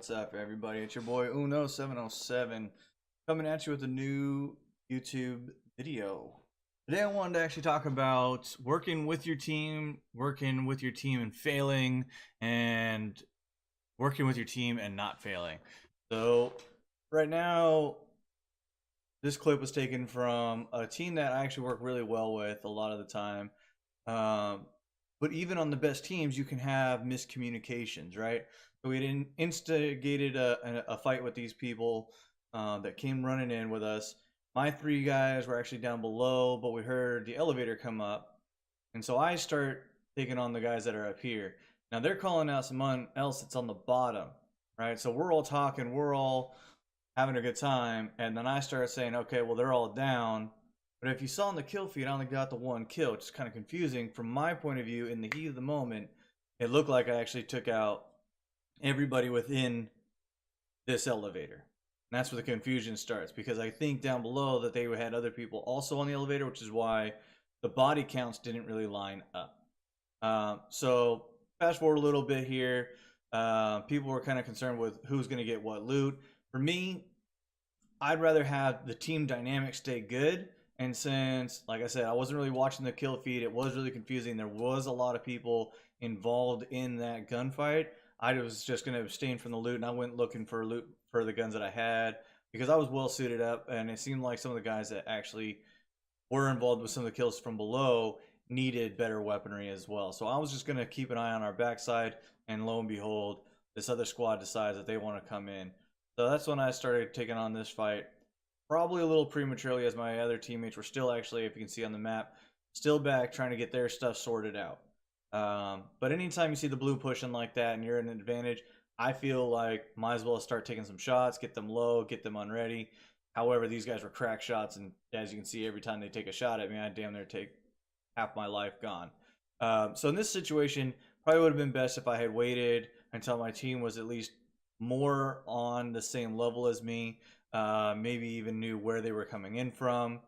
what's up, everybody? It's your boy Uno707 coming at you with a new YouTube video. Today, I wanted to actually talk about working with your team and failing, and working with your team and not failing. So, right now, this clip was taken from a team that I actually work really well with a lot of the time. But even on the best teams, you can have miscommunications, right? So we had instigated a fight with these people that came running in with us. My three guys were actually down below, but we heard the elevator come up. And so I start taking on the guys that are up here. Now they're calling out someone else that's on the bottom, right? So we're all talking, we're all having a good time. And then I start saying, okay, well, they're all down. But if you saw in the kill feed, I only got the one kill, which is kind of confusing. From my point of view, in the heat of the moment, it looked like I actually took out everybody within this elevator. And that's where the confusion starts, because I think down below that they had other people also on the elevator, which is why the body counts didn't really line up. So fast forward a little bit here. People were kind of concerned with who's going to get what loot. For me, I'd rather have the team dynamic stay good. And since, like I said, I wasn't really watching the kill feed, it was really confusing. There was a lot of people involved in that gunfight. I was just going to abstain from the loot, and I went looking for loot for the guns that I had because I was well suited up, and it seemed like some of the guys that actually were involved with some of the kills from below needed better weaponry as well. So I was just going to keep an eye on our backside, and lo and behold, this other squad decides that they want to come in. So that's when I started taking on this fight. Probably a little prematurely, as my other teammates were still actually, if you can see on the map, still back trying to get their stuff sorted out. But anytime you see the blue pushing like that and you're in an advantage, I feel like might as well start taking some shots, get them low, get them unready. However, these guys were crack shots, and as you can see, every time they take a shot at me, I damn near take half my life gone. So in this situation, probably would have been best if I had waited until my team was at least more on the same level as me. Maybe even knew where they were coming in from,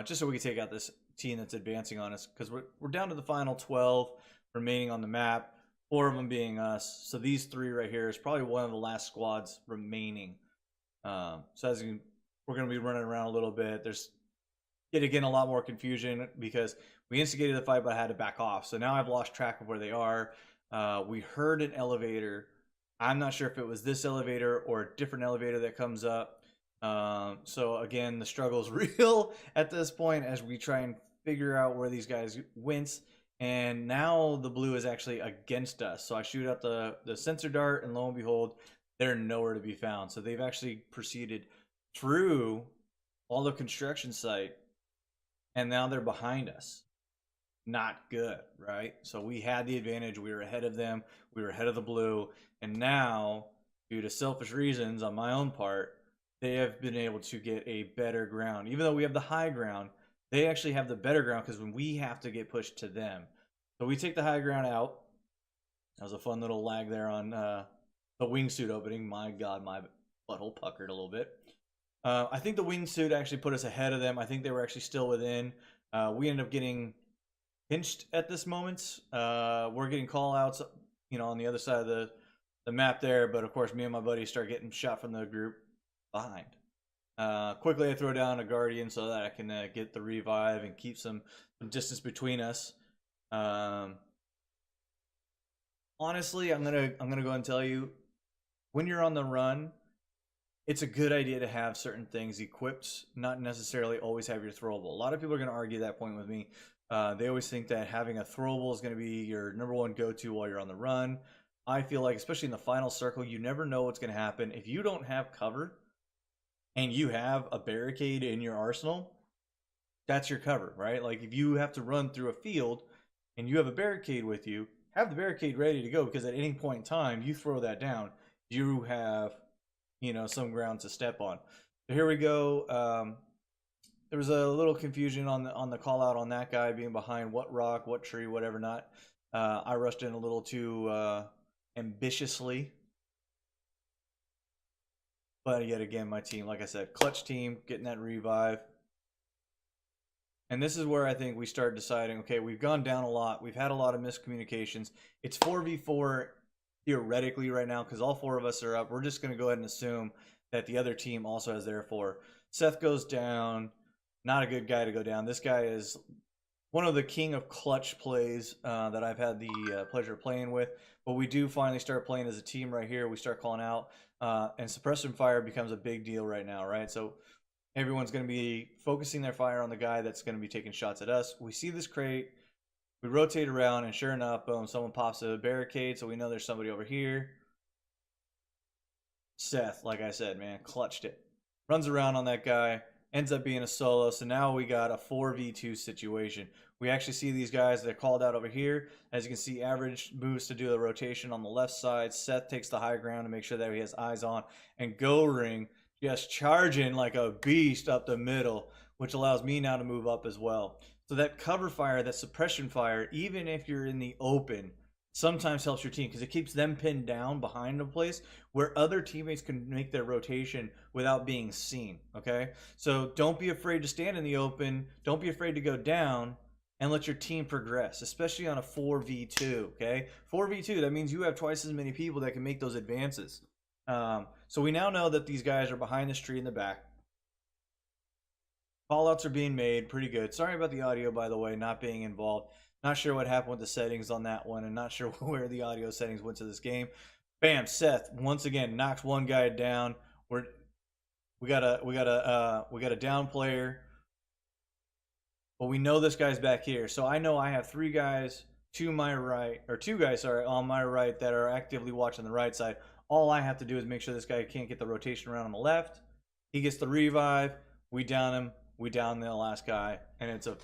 just so we could take out this team that's advancing on us, because we're down to the final 12 remaining on the map, 4 of them being us. So these 3 right here is probably one of the last squads remaining. So as we're going to be running around a little bit. There's yet again a lot more confusion because we instigated the fight, but I had to back off. So now I've lost track of where they are. We heard an elevator. I'm not sure if it was this elevator or a different elevator that comes up. So again, the struggle is real at this point as we try and figure out where these guys went. And now the blue is actually against us. So I shoot out the sensor dart, and lo and behold, they're nowhere to be found. So they've actually proceeded through all the construction site, and now they're behind us. Not good, right? So we had the advantage. We were ahead of them. We were ahead of the blue. And now, due to selfish reasons on my own part, they have been able to get a better ground. Even though we have the high ground, they actually have the better ground because when we have to get pushed to them. So we take the high ground out. That was a fun little lag there on the wingsuit opening. My God, my butthole puckered a little bit. I think the wingsuit actually put us ahead of them. I think they were actually still within. We ended up getting pinched at this moment. We're getting call outs, on the other side of the map there, but of course me and my buddy start getting shot from the group behind. Quickly I throw down a guardian so that I can get the revive and keep some distance between us. Honestly, I'm gonna go ahead and tell you, when you're on the run, it's a good idea to have certain things equipped, not necessarily always have your throwable. A lot of people are going to argue that point with me. They always think that having a throwable is going to be your number one go-to while you're on the run. I feel like, especially in the final circle, you never know what's going to happen. If you don't have cover and you have a barricade in your arsenal, that's your cover, right? Like if you have to run through a field and you have a barricade with you, have the barricade ready to go, because at any point in time you throw that down, you have some ground to step on. So here we go. There was a little confusion on the call out on that guy being behind what rock, what tree, whatever not. I rushed in a little too ambitiously. But yet again, my team, like I said, clutch team, getting that revive. And this is where I think we start deciding, okay, we've gone down a lot. We've had a lot of miscommunications. It's 4v4 theoretically right now, because all 4 of us are up, we're just going to go ahead and assume that the other team also has their 4. Seth goes down. Not a good guy to go down. This guy is one of the king of clutch plays that I've had the pleasure of playing with. But we do finally start playing as a team right here. We start calling out, and suppression fire becomes a big deal right now, right? So everyone's going to be focusing their fire on the guy that's going to be taking shots at us. We see this crate. We rotate around, and sure enough, boom, someone pops a barricade, so we know there's somebody over here. Seth, like I said, man, clutched it. Runs around on that guy, ends up being a solo, so now we got a 4v2 situation. We actually see these guys, they're called out over here. As you can see, average moves to do the rotation on the left side. Seth takes the high ground to make sure that he has eyes on. And Go Ring just charging like a beast up the middle, which allows me now to move up as well. So that cover fire, that suppression fire, even if you're in the open, sometimes helps your team because it keeps them pinned down behind a place where other teammates can make their rotation without being seen. Okay, so don't be afraid to stand in the open. Don't be afraid to go down and let your team progress, especially on a 4v2. Okay, 4v2, that means you have twice as many people that can make those advances. So we now know that these guys are behind this tree in the back. Callouts are being made pretty good. Sorry about the audio, by the way, not being involved. Not sure what happened with the settings on that one, and not sure where the audio settings went to this game. Bam! Seth once again knocks one guy down. We got a down player, but we know this guy's back here. So I know I have 3 guys to my right, or 2 guys, sorry, on my right that are actively watching the right side. All I have to do is make sure this guy can't get the rotation around on the left. He gets the revive. We down him. We down the last guy, and it's a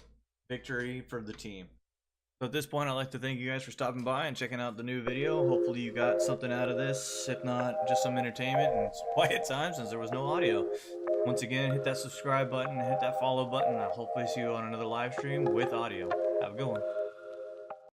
victory for the team. So at this point, I'd like to thank you guys for stopping by and checking out the new video. Hopefully you got something out of this, if not just some entertainment and quiet time since there was no audio. Once again, hit that subscribe button, hit that follow button, and I'll hopefully see you on another live stream with audio. Have a good one.